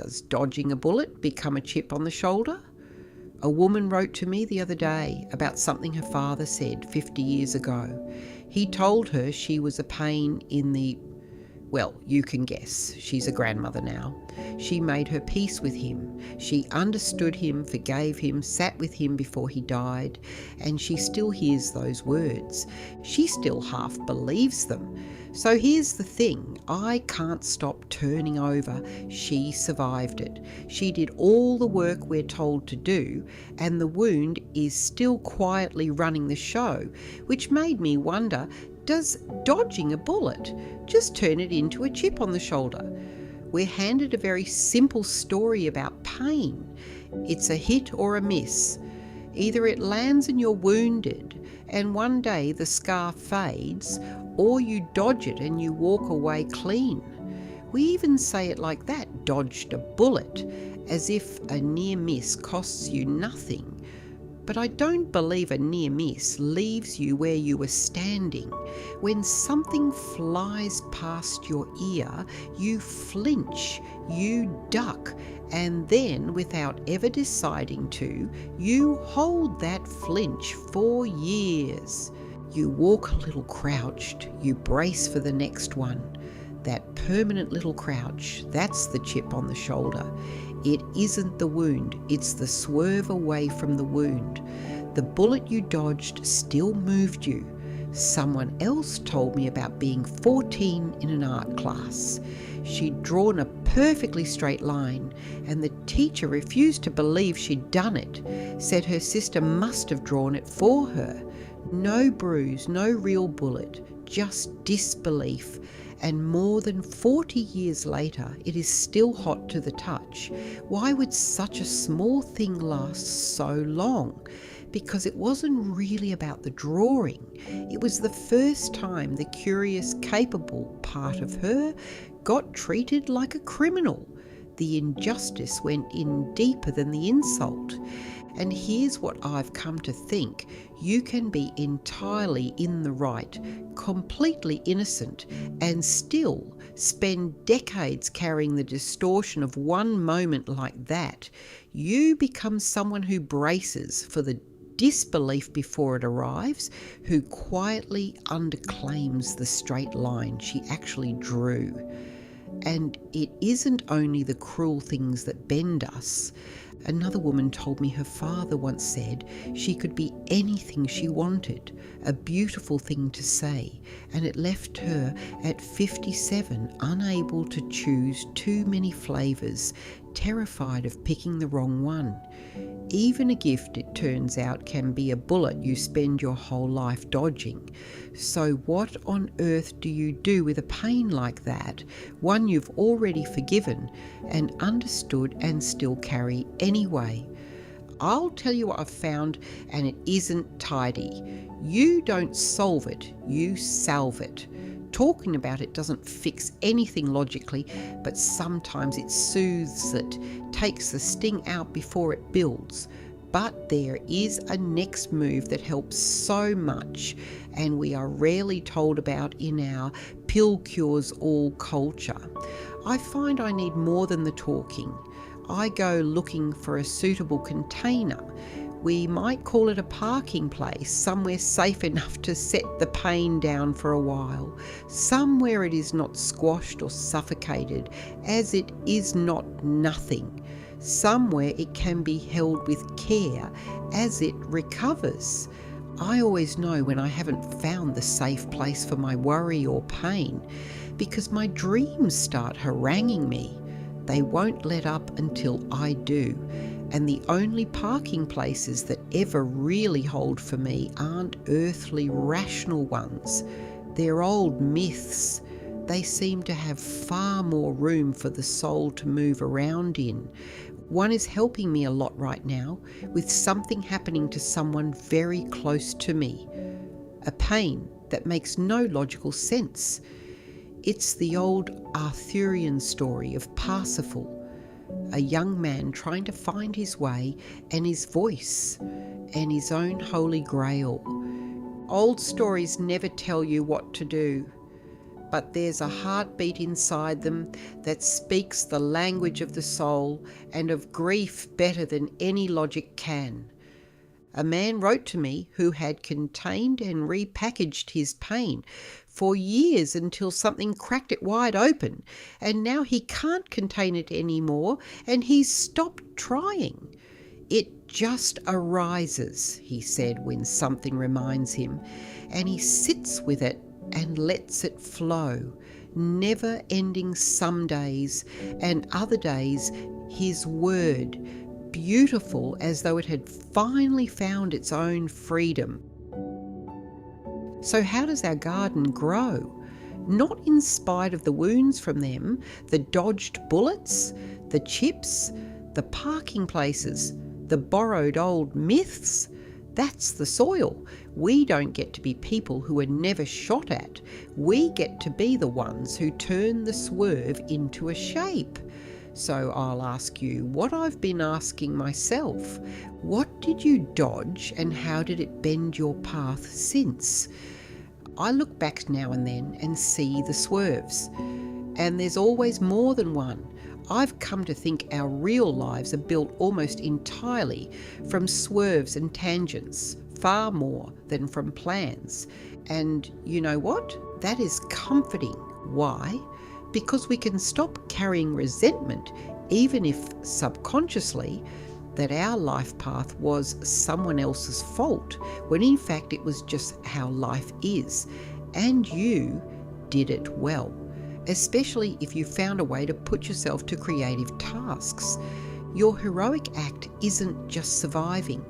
Does dodging a bullet become a chip on the shoulder? A woman wrote to me the other day about something her father said 50 years ago. He told her she was a pain in the... Well, you can guess. She's a grandmother now. She made her peace with him. She understood him, forgave him, sat with him before he died, and she still hears those words. She still half believes them. So here's the thing, I can't stop turning over. She survived it. She did all the work we're told to do, and the wound is still quietly running the show, which made me wonder, does dodging a bullet just turn it into a chip on the shoulder? We're handed a very simple story about pain. It's a hit or a miss. Either it lands and you're wounded and one day the scar fades, or you dodge it and you walk away clean. We even say it like that, dodged a bullet, as if a near miss costs you nothing. But I don't believe a near miss leaves you where you were standing. When something flies past your ear, you flinch, you duck, and then, without ever deciding to, you hold that flinch for years. You walk a little crouched, you brace for the next one. That permanent little crouch, that's the chip on the shoulder. It isn't the wound, it's the swerve away from the wound. The bullet you dodged still moved you. Someone else told me about being 14 in an art class. She'd drawn a perfectly straight line, and the teacher refused to believe she'd done it, said her sister must have drawn it for her. No bruise, no real bullet, just disbelief. And more than 40 years later, it is still hot to the touch. Why would such a small thing last so long? Because it wasn't really about the drawing. It was the first time the curious, capable part of her got treated like a criminal. The injustice went in deeper than the insult. And here's what I've come to think. You can be entirely in the right, completely innocent, and still spend decades carrying the distortion of one moment like that. You become someone who braces for the disbelief before it arrives, who quietly underclaims the straight line she actually drew. And it isn't only the cruel things that bend us. Another woman told me her father once said she could be anything she wanted, a beautiful thing to say, and it left her at 57 unable to choose too many flavours, terrified of picking the wrong one. Even a gift, it turns out, can be a bullet you spend your whole life dodging. So what on earth do you do with a pain like that, one you've already forgiven and understood and still carry anyway? I'll tell you what I've found, and it isn't tidy. You don't solve it, you salve it. Talking about it doesn't fix anything logically, but sometimes it soothes it, takes the sting out before it builds. But there is a next move that helps so much, and we are rarely told about in our pill cures all culture. I find I need more than the talking. I go looking for a suitable container. We might call it a parking place, somewhere safe enough to set the pain down for a while, somewhere it is not squashed or suffocated, as it is not nothing, somewhere it can be held with care as it recovers. I always know when I haven't found the safe place for my worry or pain, because my dreams start haranguing me. They won't let up until I do. And the only parking places that ever really hold for me aren't earthly, rational ones. They're old myths. They seem to have far more room for the soul to move around in. One is helping me a lot right now, with something happening to someone very close to me. A pain that makes no logical sense. It's the old Arthurian story of Parsifal, a young man trying to find his way and his voice and his own holy grail. Old stories never tell you what to do, but there's a heartbeat inside them that speaks the language of the soul and of grief better than any logic can. A man wrote to me who had contained and repackaged his pain for years until something cracked it wide open, and now he can't contain it anymore, and he's stopped trying. It just arises, he said, when something reminds him, and he sits with it and lets it flow, never ending some days, and other days his word, beautiful as though it had finally found its own freedom. So how does our garden grow? Not in spite of the wounds from them, the dodged bullets, the chips, the parking places, the borrowed old myths. That's the soil. We don't get to be people who are never shot at. We get to be the ones who turn the swerve into a shape. So I'll ask you what I've been asking myself. What did you dodge and how did it bend your path since? I look back now and then and see the swerves, and there's always more than one. I've come to think our real lives are built almost entirely from swerves and tangents, far more than from plans. And you know what? That is comforting. Why? Because we can stop carrying resentment, even if subconsciously, that our life path was someone else's fault, when in fact it was just how life is. And you did it well, especially if you found a way to put yourself to creative tasks. Your heroic act isn't just surviving.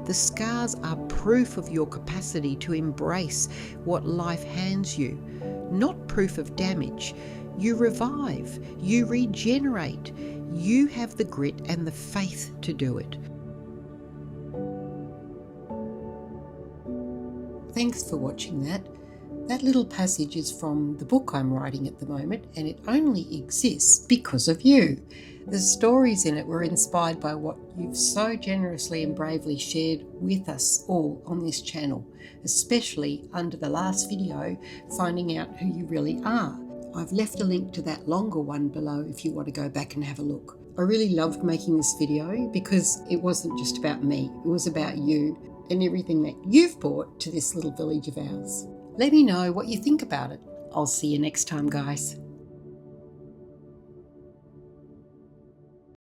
The scars are proof of your capacity to embrace what life hands you, not proof of damage. You revive, you regenerate, you have the grit and the faith to do it. Thanks for watching that. That little passage is from the book I'm writing at the moment, and it only exists because of you. The stories in it were inspired by what you've so generously and bravely shared with us all on this channel, especially under the last video, finding out who you really are. I've left a link to that longer one below if you want to go back and have a look. I really loved making this video because it wasn't just about me, it was about you and everything that you've brought to this little village of ours. Let me know what you think about it. I'll see you next time, guys.